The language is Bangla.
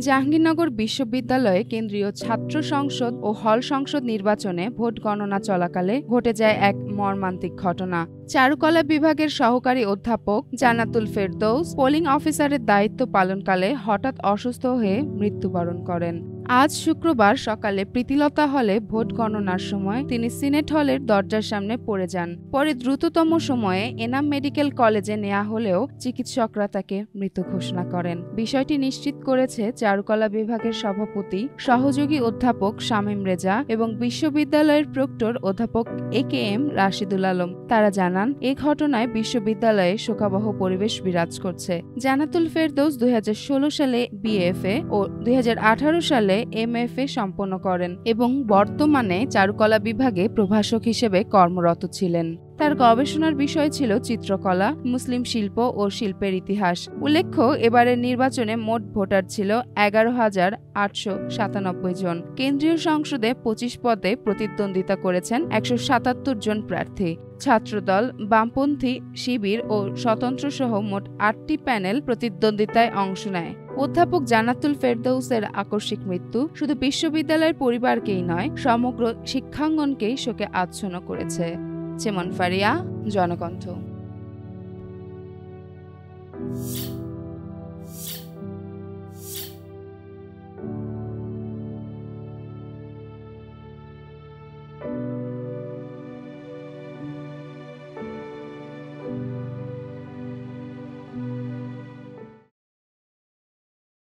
জাহাঙ্গীরনগর বিশ্ববিদ্যালয়ে কেন্দ্রীয় ছাত্র সংসদ ও হল সংসদ নির্বাচনে ভোট গণনা চলাকালে ঘটে যায় এক মর্মান্তিক ঘটনা। চারুকলা বিভাগের সহকারী অধ্যাপক জান্নাতুল ফেরদৌস পোলিং অফিসারের দায়িত্ব পালনকালে হঠাৎ অসুস্থ হয়ে মৃত্যুবরণ করেন। আজ শুক্রবার সকালে প্রীতিলতা হলে ভোট গণনার সময় তিনি সিনেট হলের দরজার সামনে পড়ে যান। পরে দ্রুততম সময়ে এনাম মেডিকেল কলেজে নেওয়া হলেও চিকিৎসকরা তাকে মৃত ঘোষণা করেন। বিষয়টি নিশ্চিত করেছে চারুকলা বিভাগের সভাপতি সহযোগী অধ্যাপক শামীম রেজা এবং বিশ্ববিদ্যালয়ের প্রক্টর অধ্যাপক AKM রাশিদুল আলম। তারা জানান, এ ঘটনায় বিশ্ববিদ্যালয়ে শোকাবহ পরিবেশ বিরাজ করছে। জান্নাতুল ফেরদৌস 2016 সালে BFA ও 2018 সালে MFA সম্পন্ন করেন এবং বর্তমানে চারুকলা বিভাগে প্রভাষক হিসেবে কর্মরত ছিলেন। তার গবেষণার বিষয় ছিল চিত্রকলা, মুসলিম শিল্প ও শিল্পের ইতিহাস। উল্লেখ্য, এবারের নির্বাচনে মোট ভোটার ছিল 11,897 জন। কেন্দ্রীয় সংসদে 25 পদে প্রতিদ্বন্দ্বিতা করেছেন 177 জন প্রার্থী। ছাত্রদল, বামপন্থী শিবির ও স্বতন্ত্র সহ মোট 8টি প্যানেল প্রতিদ্বন্দ্বিতায় অংশ নেয়। অধ্যাপক জান্নাতুল ফেরদৌসের আকস্মিক মৃত্যু শুধু বিশ্ববিদ্যালয়ের পরিবারকেই নয়, সমগ্র শিক্ষাঙ্গনকেই শোকে আচ্ছন্ন করেছে। চেমন ফারিয়া, জনকণ্ঠ।